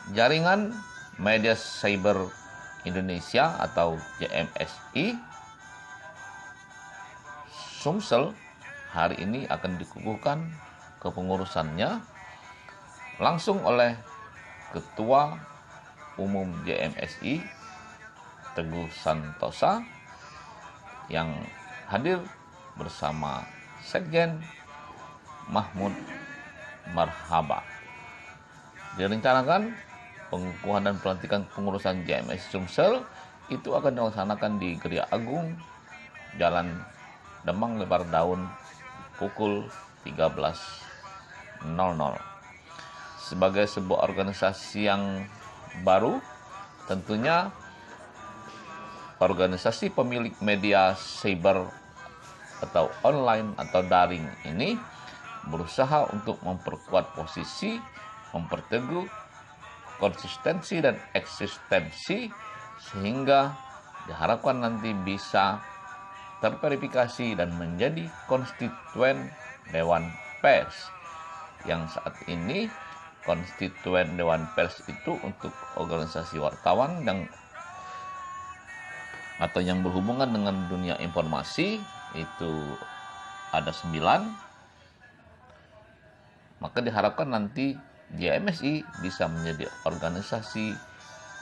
Jaringan Media Cyber Indonesia atau JMSI Sumsel hari ini akan dikukuhkan kepengurusannya langsung oleh Ketua Umum JMSI Teguh Santosa yang hadir bersama Sekjen Mahmud Marhaba. Direncanakan pengukuhan dan pelantikan pengurusan JMSI Sumsel itu akan dilaksanakan di Geria Agung, Jalan Demang Lebar Daun, pukul 13.00. Sebagai sebuah organisasi yang baru, tentunya organisasi pemilik media cyber atau online atau daring ini berusaha untuk memperkuat posisi, memperteguh konsistensi dan eksistensi sehingga diharapkan nanti bisa terverifikasi dan menjadi konstituen Dewan Pers. Yang saat ini konstituen Dewan Pers itu untuk organisasi wartawan yang berhubungan dengan dunia informasi itu ada 9. Maka diharapkan nanti JMSI bisa menjadi organisasi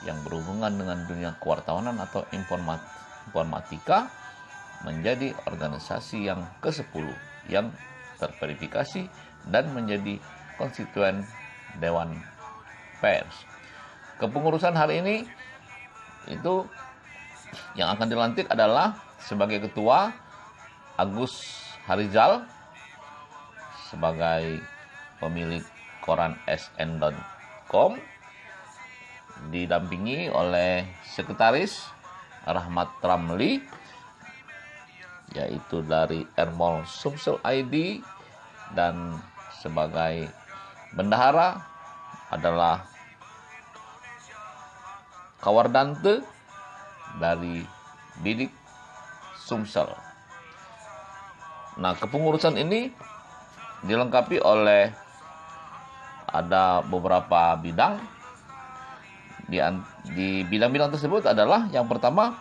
yang berhubungan dengan dunia kewartawanan atau informatika menjadi organisasi yang ke-10 yang terverifikasi dan menjadi konstituen Dewan Pers. Kepengurusan hari ini itu yang akan dilantik adalah sebagai ketua Agus Harizal sebagai pemilik koran sn.com, didampingi oleh sekretaris Rahmat Ramli yaitu dari Ermol Sumsel ID, dan sebagai bendahara adalah Kawardante dari Bidik Sumsel. Nah, kepengurusan ini dilengkapi oleh ada beberapa bidang. Di bidang-bidang tersebut adalah yang pertama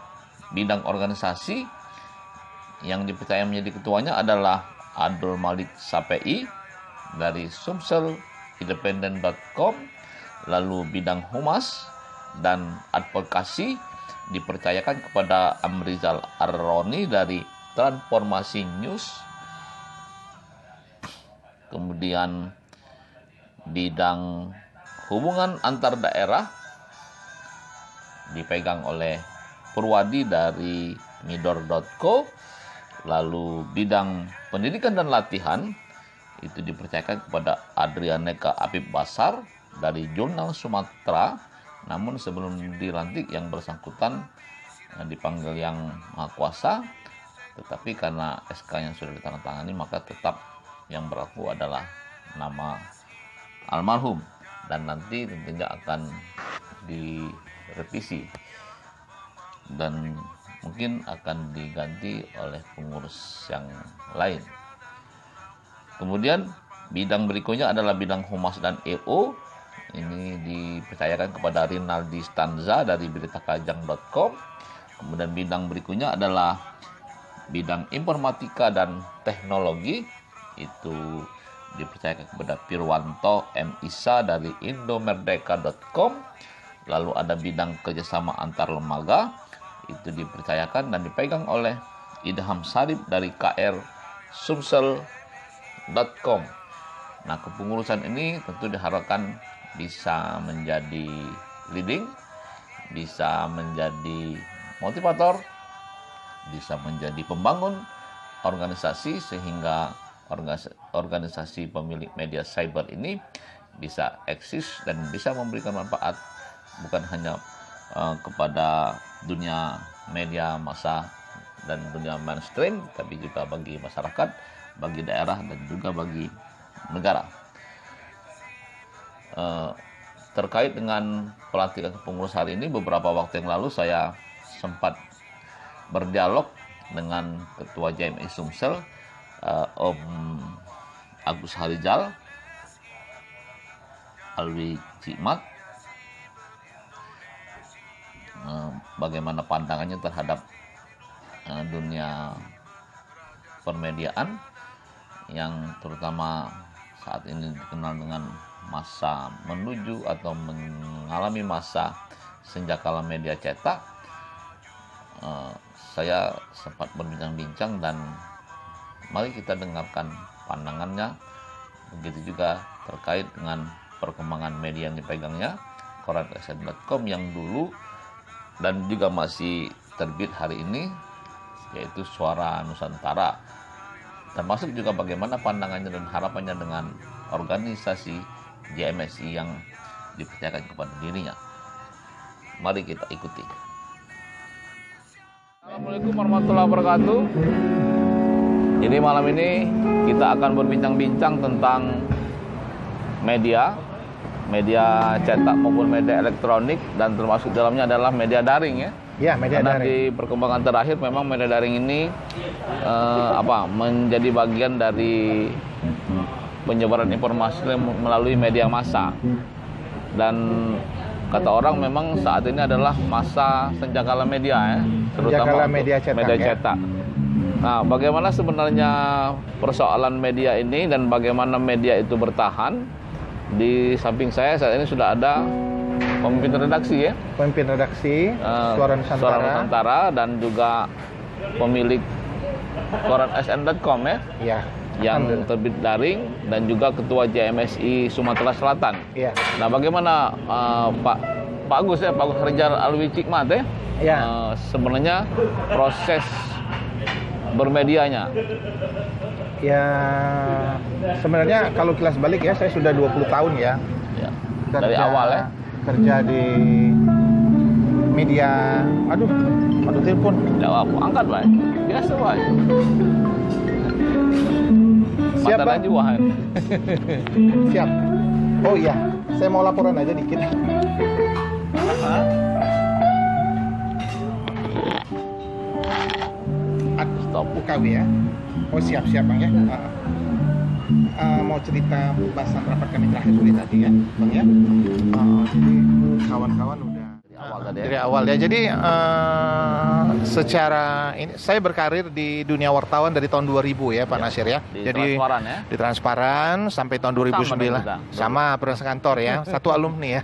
bidang organisasi, yang dipercaya menjadi ketuanya adalah Abdul Malik Sapei dari sumselindependent.com. Lalu bidang humas dan advokasi dipercayakan kepada Amrizal Arroni dari Transformasi News. Kemudian bidang hubungan antar daerah dipegang oleh Purwadi dari midor.co. Lalu bidang pendidikan dan latihan itu dipercayakan kepada Adrianeka Apip Basar dari Jurnal Sumatera. Namun sebelum dilantik yang bersangkutan dipanggil yang Maha Kuasa, tetapi karena SK-nya sudah ditandatangani maka tetap yang berlaku adalah nama almarhum, dan nanti tentunya akan direvisi dan mungkin akan diganti oleh pengurus yang lain. Kemudian bidang berikutnya adalah bidang humas dan EO. Ini dipercayakan kepada Rinaldi Stanza dari beritakajang.com. Kemudian bidang berikutnya adalah bidang informatika dan teknologi, itu dipercayakan kepada Pirwanto M. Isa dari indomerdeka.com. Lalu ada bidang kerjasama antar lembaga, itu dipercayakan dan dipegang oleh Idham Sarip dari KR Sumsel.com. Nah, kepengurusan ini tentu diharapkan bisa menjadi leading, bisa menjadi motivator, bisa menjadi pembangun organisasi sehingga organisasi pemilik media cyber ini bisa eksis dan bisa memberikan manfaat bukan hanya kepada dunia media massa dan dunia mainstream, tapi juga bagi masyarakat, bagi daerah, dan juga bagi negara. Terkait dengan pelantikan pengurus hari ini, beberapa waktu yang lalu saya sempat berdialog dengan Ketua JMSI Sumsel, Om Agus Harizal Alwi Cimat, bagaimana pandangannya terhadap dunia permediaan yang terutama saat ini dikenal dengan masa menuju atau mengalami masa senjakala media cetak. Saya sempat berbincang-bincang dan mari kita dengarkan pandangannya, begitu juga terkait dengan perkembangan media yang dipegangnya, koran sn.com yang dulu dan juga masih terbit hari ini, yaitu Suara Nusantara. Termasuk juga bagaimana pandangannya dan harapannya dengan organisasi JMSI yang dipercayakan kepada dirinya. Mari kita ikuti. Assalamualaikum warahmatullahi wabarakatuh. Jadi malam ini kita akan berbincang-bincang tentang media cetak maupun media elektronik, dan termasuk dalamnya adalah media daring ya. Ya, media Karena daring. di perkembangan terakhir memang media daring ini menjadi bagian dari penyebaran informasi melalui media massa. Dan kata orang memang saat ini adalah masa senjakala media ya, terutama media cetak. Nah, bagaimana sebenarnya persoalan media ini dan bagaimana media itu bertahan? Di samping saya saat ini sudah ada pemimpin redaksi ya. Pemimpin redaksi Suara Nusantara dan juga pemilik koran sn.com ya. Ya. Yang terbit daring dan juga ketua JMSI Sumatera Selatan. Iya. Nah, bagaimana Pak Agus ya, Pak Agus Rizal Alwi Cikmat ya? Ya. Sebenarnya proses bermedianya. Ya, sebenarnya kalau kilas balik ya, saya sudah 20 tahun ya. Ya. Dari awal ya. Kerja di media. Aduh telepon. Jawab, angkat Pak. Biasa Pak. Siap Pak? Siap. Oh iya, saya mau laporan aja dikit. Stop. UKW ya. Oh siap Bang ya. Mau cerita bahasan rapat kami terakhir sore tadi ya Bang ya. Jadi kawan-kawan udah dari awal ya. Jadi secara ini saya berkarir di dunia wartawan dari tahun 2000 ya Pak Nasir ya. Jadi Transparan ya. di Transparan sampai tahun 2009. Sama pernah sekantor ya, satu alumni ya.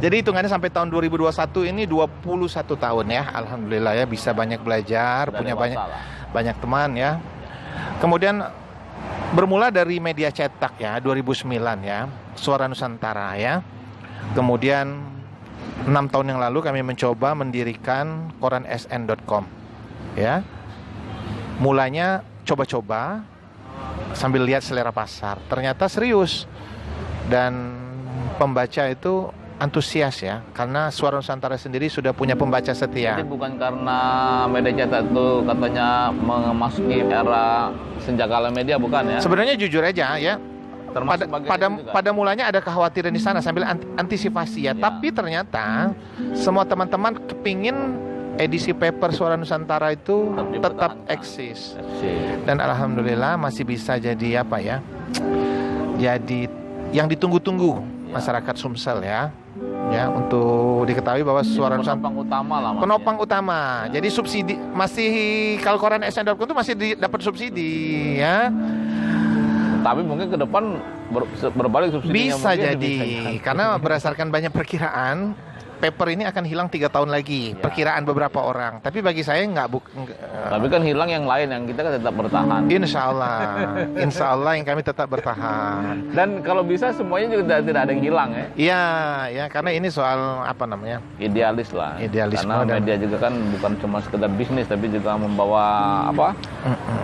Jadi hitungannya sampai tahun 2021 ini 21 tahun ya. Alhamdulillah ya, bisa banyak belajar, punya banyak teman ya. Kemudian bermula dari media cetak ya, 2009 ya, Suara Nusantara ya. Kemudian 6 tahun yang lalu kami mencoba mendirikan koran sn.com ya. Mulanya coba-coba sambil lihat selera pasar. Ternyata serius. Dan pembaca itu antusias ya, karena Suara Nusantara sendiri sudah punya pembaca setia. Jadi bukan karena media cetak itu katanya memasuki era senjakala media, bukan ya? Sebenarnya jujur aja ya, Termasuk pada mulanya ada kekhawatiran di sana sambil antisipasi ya. Tapi ternyata semua teman-teman kepingin edisi paper Suara Nusantara itu tetap eksis. Dan alhamdulillah masih bisa jadi apa ya? Jadi yang ditunggu-tunggu masyarakat Sumsel ya. Ya, untuk diketahui bahwa Suara Nusantara penopang utama. Jadi subsidi masih, kalau koran sn.com itu masih dapat subsidi ya. Tapi mungkin ke depan berbalik subsidinya. Bisa jadi, karena berdasarkan banyak perkiraan, paper ini akan hilang 3 tahun lagi, ya. Perkiraan beberapa orang. Tapi bagi saya tapi kan hilang yang lain, yang kita kan tetap bertahan. Insya Allah yang kami tetap bertahan. Dan kalau bisa semuanya juga tidak ada yang hilang ya. Iya, ya, karena ini soal apa namanya? Idealis lah. Idealisme. Karena media juga kan bukan cuma sekedar bisnis, tapi juga membawa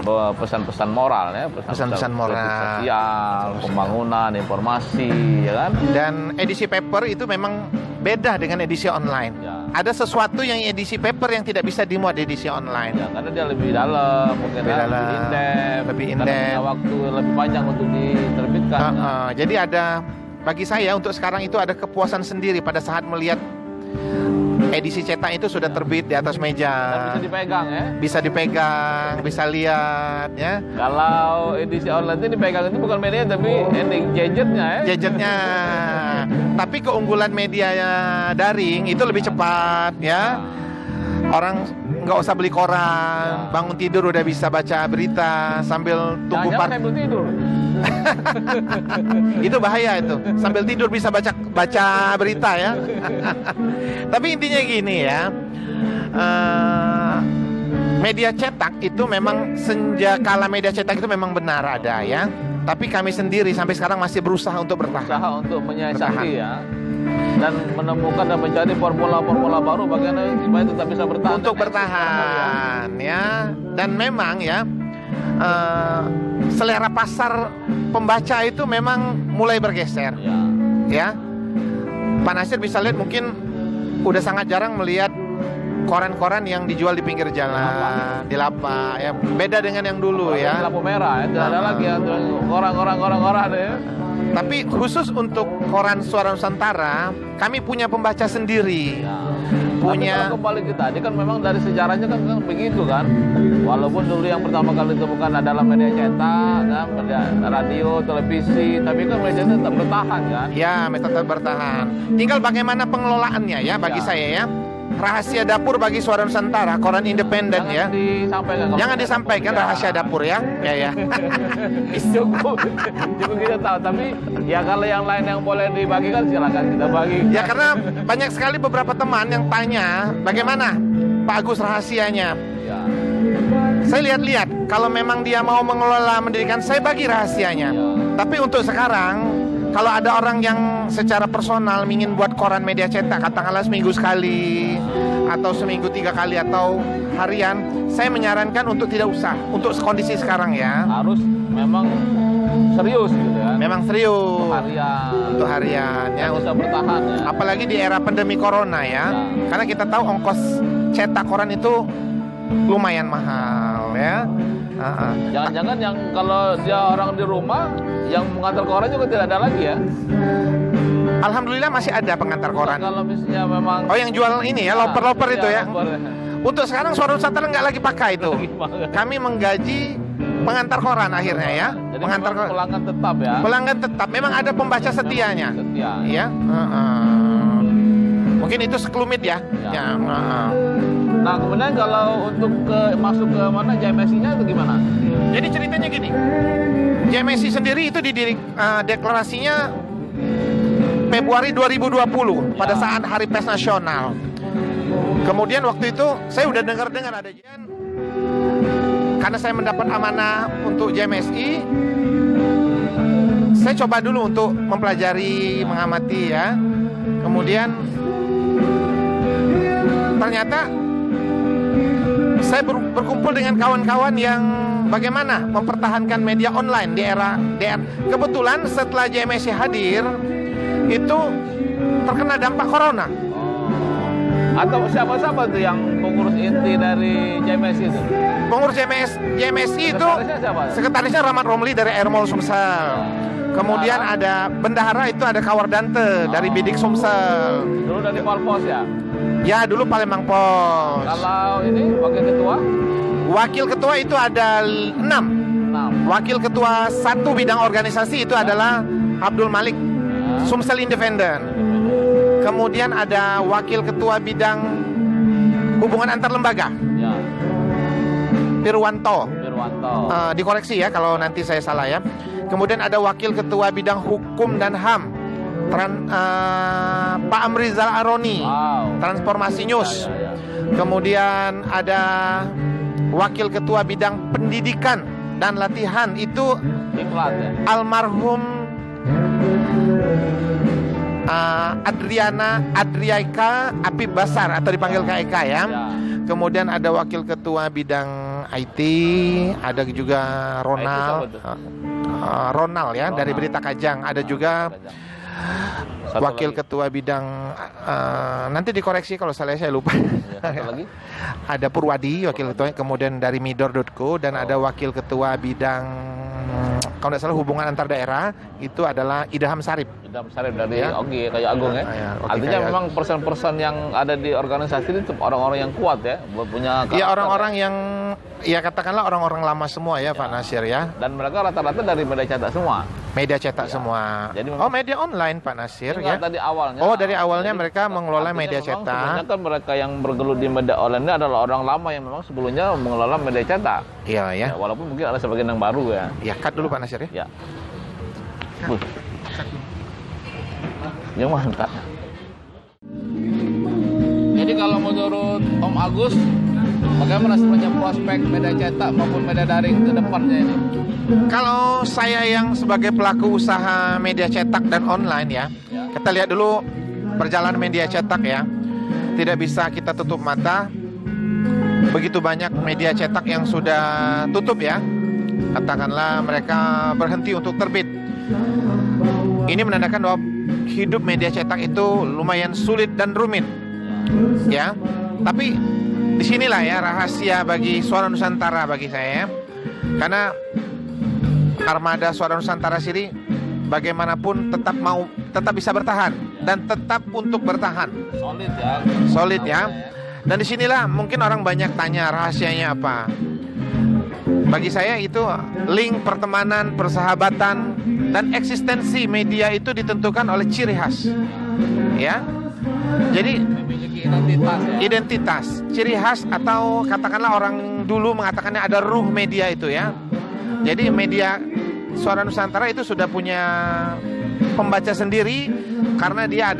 bawa pesan-pesan moral ya, pesan-pesan moral, sosial, pembangunan, informasi, ya kan? Dan edisi paper itu memang beda dengan edisi online. Ya. Ada sesuatu yang edisi paper yang tidak bisa dimuat di edisi online. Ya, karena dia lebih dalam, mungkin lebih in-depth, waktu lebih panjang untuk diterbitkan. Jadi bagi saya untuk sekarang itu ada kepuasan sendiri pada saat melihat edisi cetak itu sudah terbit di atas meja. Dan bisa dipegang ya? Bisa dipegang, bisa lihat ya. Kalau edisi online itu dipegang itu bukan media tapi gadgetnya ya? Gadgetnya. Tapi keunggulan media daring itu lebih cepat ya. Orang nggak usah beli koran, bangun tidur udah bisa baca berita sambil tunggu sambil tidur. Itu bahaya itu. Sambil tidur bisa baca berita ya. Tapi intinya gini ya. Media cetak itu memang sejak kala media cetak itu memang benar ada ya. Tapi kami sendiri sampai sekarang masih berusaha untuk bertahan. Berusaha untuk menyiasati ya. Dan menemukan dan mencari formula-formula baru bagaimana supaya tetap bisa bertahan. Untuk bertahan ya. Dan memang ya selera pasar pembaca itu memang mulai bergeser. Ya. Pak Nasir bisa lihat mungkin udah sangat jarang melihat koran-koran yang dijual di pinggir jalan, di lapak ya. Beda dengan yang dulu ya. Lampu merah ya. Tidak ada lagi ya koran ya. Tapi khusus untuk koran Suara Nusantara, kami punya pembaca sendiri. Ya. Punya. Tapi kalau kembali ke tadi kan memang dari sejarahnya kan begitu kan. Walaupun dulu yang pertama kali ditemukan adalah media cetak, kan, media radio, televisi, tapi kan media tetap bertahan kan. Ya, tetap bertahan. Tinggal bagaimana pengelolaannya ya bagi saya ya. Rahasia dapur bagi Suara Nusantara, koran independen ya. Jangan disampaikan rahasia dapur ya. Ya. Cukup kita tahu. Tapi ya kalau yang lain yang boleh dibagikan silakan kita bagi. Ya karena banyak sekali beberapa teman yang tanya bagaimana Pak Agus rahasianya. Ya. Saya lihat-lihat kalau memang dia mau mengelola pendidikan, saya bagi rahasianya. Ya. Tapi untuk sekarang kalau ada orang yang secara personal ingin buat koran media cetak, katakanlah seminggu sekali, atau seminggu 3 kali, atau harian, saya menyarankan untuk tidak usah, untuk kondisi sekarang ya. Harus memang serius gitu ya. Memang serius. Untuk harian ya. Bisa bertahan ya. Apalagi di era pandemi corona ya. Karena kita tahu ongkos cetak koran itu lumayan mahal ya. Jangan-jangan yang kalau dia orang di rumah yang mengantar koran juga tidak ada lagi ya? Alhamdulillah masih ada pengantar koran. Kalau misalnya memang yang jual ini ya, loper-loper itu ya. Untuk sekarang Suara Nusantara nggak lagi pakai itu. Kami menggaji pengantar koran akhirnya ya. Jadi pengantar koran. Pelanggan tetap ya. Pelanggan tetap. Memang ada pembaca setianya. Setia. Ya. Mungkin itu sekelumit ya. Nah kemudian kalau untuk masuk ke mana JMSI-nya itu gimana? Jadi ceritanya gini. JMSI sendiri itu deklarasinya Februari 2020 pada saat Hari Pers Nasional. Kemudian waktu itu saya udah dengar ada Jan. Karena saya mendapat amanah untuk JMSI, saya coba dulu untuk mempelajari, mengamati ya. Kemudian ternyata saya berkumpul dengan kawan-kawan yang bagaimana mempertahankan media online di era kebetulan setelah JMSI hadir itu terkena dampak corona. Atau siapa-siapa tuh yang pengurus inti dari JMSI itu? Pengurus JMSI itu sekretarisnya Rahmat Romli dari Airmall Sumsel. Kemudian ada bendahara itu ada Kawardante dari Bidik Sumsel. Dulu dari Palpos ya? Ya dulu Palembang Pos. Kalau ini wakil ketua? Wakil ketua itu ada 6. Wakil ketua 1 bidang organisasi itu adalah Abdul Malik, Sumsel Independen. Kemudian ada wakil ketua bidang hubungan antar lembaga, Pirwanto. Dikoreksi ya kalau nanti saya salah ya. Kemudian ada wakil ketua bidang hukum dan HAM, Pak Amrizal Aroni, Transformasi News. Kemudian ada wakil ketua bidang pendidikan dan latihan itu almarhum Adriaika Apip Basar atau dipanggil Kak Eka ya. Kemudian ada wakil ketua bidang IT, ada juga Ronald ya dari Berita Kajang, ada juga wakil ketua bidang nanti dikoreksi kalau salah saya lupa. Lagi? Ada Purwadi wakil ketua, kemudian dari Midor.co dan ada wakil ketua bidang kalau tidak salah hubungan antar daerah itu adalah Idham Sarip. Idham Sarip dari Ogi kayak Agung ya. Artinya memang persen-persen yang ada di organisasi itu orang-orang yang kuat ya, punya karakter. Iya orang-orang yang memang ya katakanlah orang-orang lama semua ya, Pak Nasir ya. Dan mereka rata-rata dari media cetak semua. Media cetak semua. Jadi media online Pak Nasir ya. Tadi awalnya. Oh, dari awalnya mereka mengelola media cetak. Sebenarnya kan mereka yang bergelut di media online ini adalah orang lama yang memang sebelumnya mengelola media cetak. Iya ya. Walaupun mungkin ada sebagian yang baru ya. Ya, cut dulu Pak Nasir ya. Ya. Yang mantap. Jadi kalau menurut Om Agus, bagaimana sebenarnya prospek media cetak maupun media daring ke depannya ini? Kalau saya yang sebagai pelaku usaha media cetak dan online ya, kita lihat dulu perjalanan media cetak ya. Tidak bisa kita tutup mata. Begitu banyak media cetak yang sudah tutup ya. Katakanlah mereka berhenti untuk terbit. Ini menandakan bahwa hidup media cetak itu lumayan sulit dan rumit. Ya. Tapi disinilah ya rahasia bagi Suara Nusantara bagi saya. Karena armada Suara Nusantara sendiri bagaimanapun tetap bisa bertahan dan tetap untuk bertahan. Solid ya. Dan disinilah mungkin orang banyak tanya rahasianya apa. Bagi saya itu link pertemanan, persahabatan dan eksistensi media itu ditentukan oleh ciri khas. Ya. Jadi identitas, ciri khas atau katakanlah orang dulu mengatakannya ada ruh media itu ya. Jadi media Suara Nusantara itu sudah punya pembaca sendiri karena dia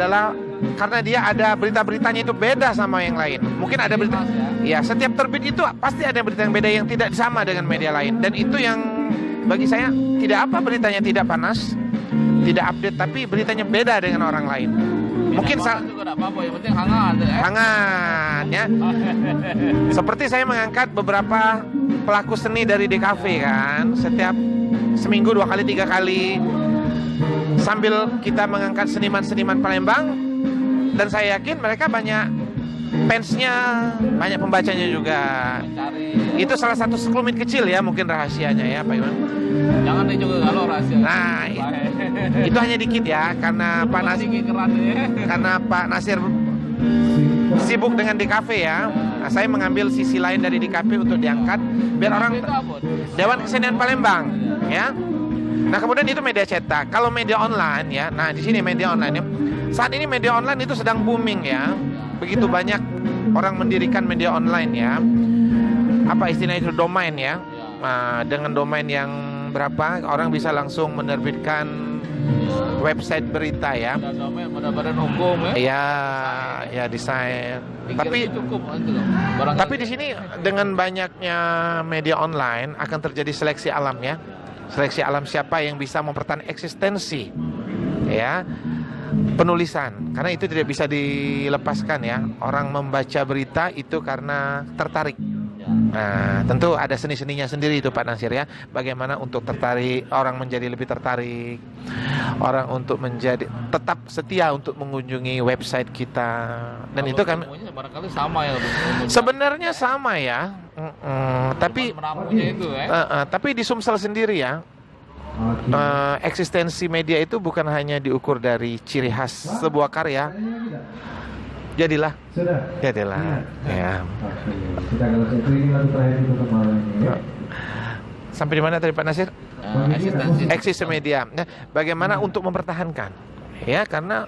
ada berita-beritanya itu beda sama yang lain. Mungkin ada berita ya, setiap terbit itu pasti ada berita yang beda yang tidak sama dengan media lain. Dan itu yang bagi saya tidak apa beritanya tidak panas, tidak update, tapi beritanya beda dengan orang lain. Mungkin juga apa-apa, yang penting hangat ya. Hangat ya. Seperti saya mengangkat beberapa pelaku seni dari DKV kan, setiap seminggu 2 kali 3 kali, sambil kita mengangkat seniman-seniman Palembang. Dan saya yakin mereka banyak fansnya, banyak pembacanya juga. Itu salah satu sekelumit kecil ya, mungkin rahasianya ya Pak Iwan. Jangan deh juga kalau rahasia. Nah, itu hanya dikit ya, karena Pak Nasir sibuk dengan DKV ya. Nah, saya mengambil sisi lain dari DKV untuk diangkat biar orang Dewan Kesenian Palembang ya. Nah, kemudian itu media cetak. Kalau media online ya, nah di sini media online ya. Saat ini media online itu sedang booming ya. Begitu banyak orang mendirikan media online ya. Apa istilahnya itu, domain ya. Nah, dengan domain yang berapa orang bisa langsung menerbitkan website berita ya. Badan hukum ya. Ya desain. Tapi di sini dengan banyaknya media online akan terjadi seleksi alam ya. Seleksi alam siapa yang bisa mempertahankan eksistensi ya penulisan, karena itu tidak bisa dilepaskan ya. Orang membaca berita itu karena tertarik. Nah, tentu ada seni-seninya sendiri itu Pak Nasir ya. Bagaimana untuk tertarik orang menjadi lebih tertarik, orang untuk menjadi tetap setia untuk mengunjungi website kita. Dan itu kami barangkali sama ya. Sebenarnya sama ya. Tapi itu, tapi di Sumsel sendiri ya. Eksistensi media itu bukan hanya diukur dari ciri khas sebuah karya. Jadilah ya. Sampai di mana tadi Pak Nasir? Eksistensi media. Nah, bagaimana untuk mempertahankan? Ya, karena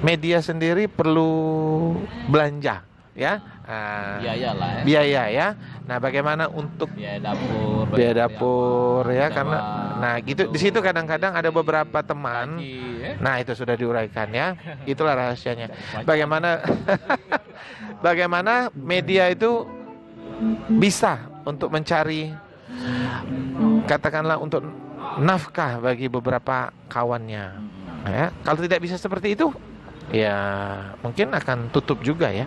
media sendiri perlu belanja ya. Biaya ya. Nah, bagaimana untuk biaya dapur ya, karena nah gitu di situ kadang-kadang ada beberapa teman. Nah, itu sudah diuraikan ya. Itulah rahasianya. Bagaimana media itu bisa untuk mencari katakanlah untuk nafkah bagi beberapa kawannya. Ya, kalau tidak bisa seperti itu, ya mungkin akan tutup juga ya.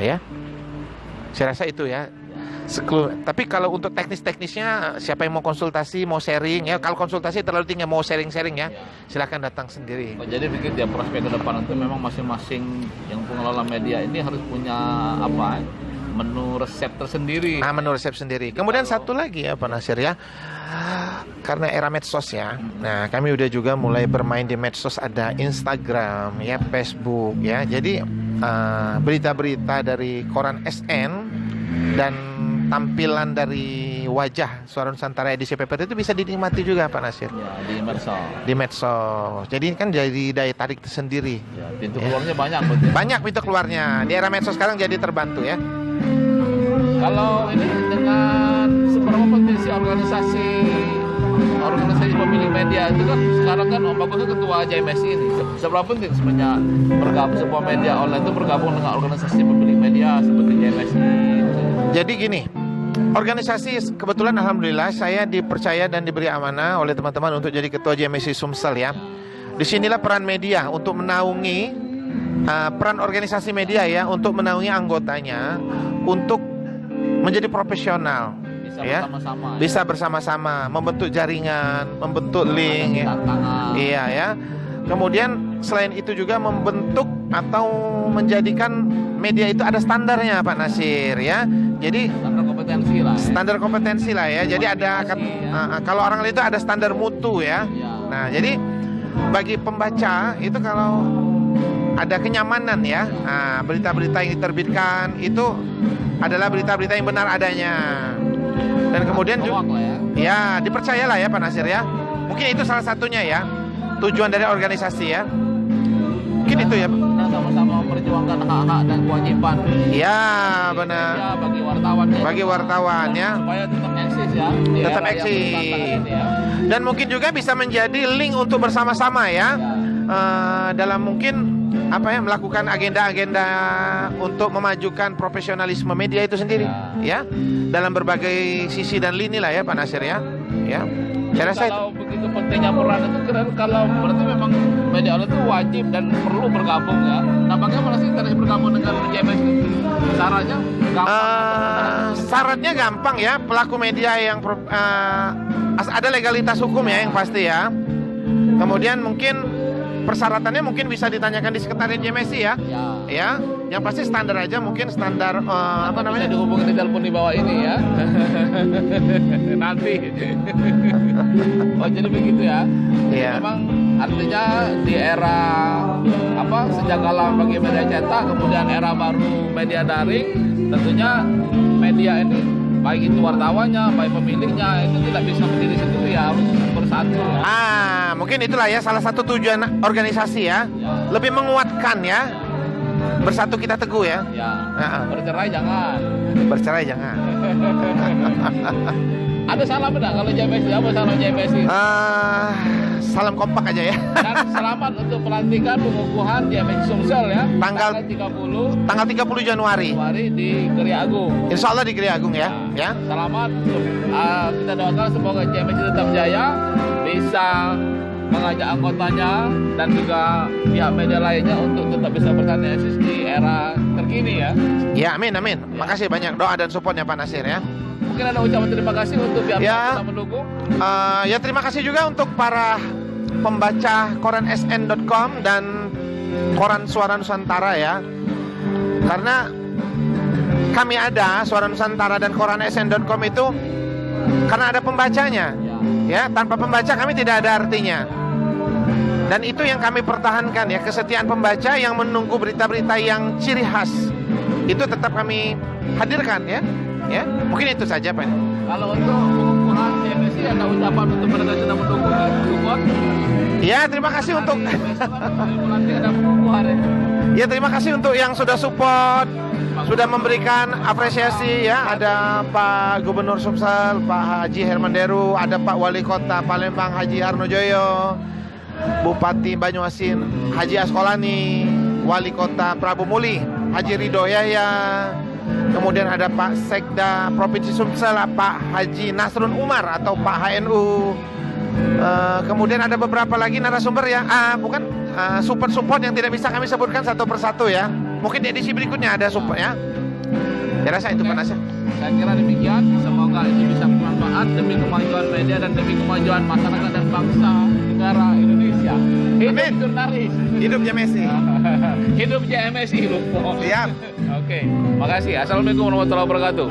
Ya. Saya rasa itu ya. Tapi kalau untuk teknis-teknisnya, siapa yang mau konsultasi, mau sharing ya, kalau konsultasi terlalu tinggi, mau sharing-sharing ya, silakan datang sendiri. Jadi begitu ya, prospek ke depan itu memang masing-masing yang pengelola media ini harus punya menu resep tersendiri. Nah, menu resep sendiri. Kemudian satu lagi ya Pak Nasir ya, karena era medsos ya. Nah, kami udah juga mulai bermain di medsos, ada Instagram ya, Facebook ya. Jadi berita-berita dari koran SN dan tampilan dari wajah Suara Nusantara edisi PPT itu bisa dinikmati juga Pak Nasir. Ya, di medsos. Di medsos. Jadi kan jadi daya tarik tersendiri. Ya, pintu keluarnya banyak berarti. Banyak pintu keluarnya. Di era medsos sekarang jadi terbantu ya. Kalau ini dengan seberapa potensi organisasi pemilik media itu kan sekarang kan Om Bagus itu ketua JMSI ini. Seberapa penting sebenarnya bergabung sebuah media online itu bergabung dengan organisasi pemilik media seperti JMSI. Jadi gini, organisasi kebetulan alhamdulillah saya dipercaya dan diberi amanah oleh teman-teman untuk jadi ketua JMSI Sumsel ya. Disinilah peran media untuk menaungi peran organisasi media ya untuk menaungi anggotanya untuk menjadi profesional. Bisa bersama-sama membentuk jaringan, membentuk link ya. Iya ya. Kemudian selain itu juga membentuk atau menjadikan media itu ada standarnya Pak Nasir ya. Jadi standar kompetensi lah ya. Jadi ada kalau orang lain itu ada standar mutu ya. Nah, jadi bagi pembaca itu kalau ada kenyamanan ya. Berita-berita yang diterbitkan itu adalah berita-berita yang benar adanya. Dan kemudian juga ya dipercayalah ya Pak Nasir ya. Mungkin itu salah satunya ya tujuan dari organisasi ya. Mungkin itu ya. Kita sama-sama memperjuangkan hak-hak dan kewajiban. Ya benar. Ya, bagi wartawan ya. Supaya tetap eksis ya. Tetap eksis. Dan mungkin juga bisa menjadi link untuk bersama-sama ya. Dalam mungkin melakukan agenda-agenda untuk memajukan profesionalisme media itu sendiri ya dalam berbagai sisi dan lini lah ya Pak Nasir ya. Saya rasa kalau begitu pentingnya peran itu keren kalau berarti memang media online itu wajib dan perlu bergabung ya. Nah, bagaimana sih cara bergabung dengan JMS itu? Caranya gampang? Syaratnya gampang ya. Pelaku media yang ada legalitas hukum ya yang pasti ya. Kemudian mungkin persyaratannya mungkin bisa ditanyakan di sekretariat JMSI ya. Ya, yang pasti standar aja mungkin standar bisa dihubungi di telepon di bawah ini ya. Nanti. Oh, jadi begitu ya. Iya. Memang artinya di era sejak kala bagi media cetak kemudian era baru media daring, tentunya media ini baik itu wartawannya, baik pemiliknya itu tidak bisa berdiri sendiri ya, harus bersatu. Mungkin itulah ya salah satu tujuan organisasi ya. Lebih menguatkan ya. Bersatu kita teguh ya. Bercerai jangan. Bercerai jangan. Ada salam enggak kalau JMSI? Apa salam JMSI? Salam kompak aja ya. Dan selamat untuk pelantikan pengukuhan JMSI Sumsel ya. Tanggal 30 Januari di Geria Agung. Insya Allah di Geria Agung ya. Selamat. Kita doakan semoga JMSI tetap jaya, bisa mengajak anggotanya dan juga pihak media lainnya untuk tetap bisa bertahan eksis di era terkini ya. Ya, amin. Makasih banyak doa dan supportnya Pak Nasir ya. Mungkin ada ucapan terima kasih untuk pihak yang telah mendukung. Ya terima kasih juga untuk para pembaca koran sn.com dan koran Suara Nusantara ya. Karena kami ada Suara Nusantara dan koran sn.com itu karena ada pembacanya. Ya, tanpa pembaca kami tidak ada artinya. Dan itu yang kami pertahankan ya, kesetiaan pembaca yang menunggu berita-berita yang ciri khas. Itu tetap kami hadirkan ya. Ya, mungkin itu saja Pak. Kalau untuk pengukuhan JMSI ada ucapan untuk mereka yang sudah mendukung support? Ya, terima kasih untuk ya terima kasih untuk yang sudah support, sudah memberikan apresiasi ya. Ada Pak Gubernur Sumsel, Pak Haji Herman Deru, ada Pak Wali Kota Palembang Haji Harnojoyo, Bupati Banyuasin Haji Askolani, Wali Kota Prabu Muli Haji Ridho Yahya. Kemudian ada Pak Sekda Provinsi Sumsel, Pak Haji Nasrun Umar atau Pak HNU. Kemudian ada beberapa lagi narasumber ya, support yang tidak bisa kami sebutkan satu persatu ya. Mungkin di edisi berikutnya ada support ya. Saya rasa itu Pak Nasir. Saya kira demikian. Semoga ini bisa bermanfaat demi kemajuan media dan demi kemajuan masyarakat dan bangsa negara Indonesia. Hidup jurnalis. Hidup JMSI. Hidup JMSI. Siap. Oke. Makasih. Assalamualaikum warahmatullahi wabarakatuh.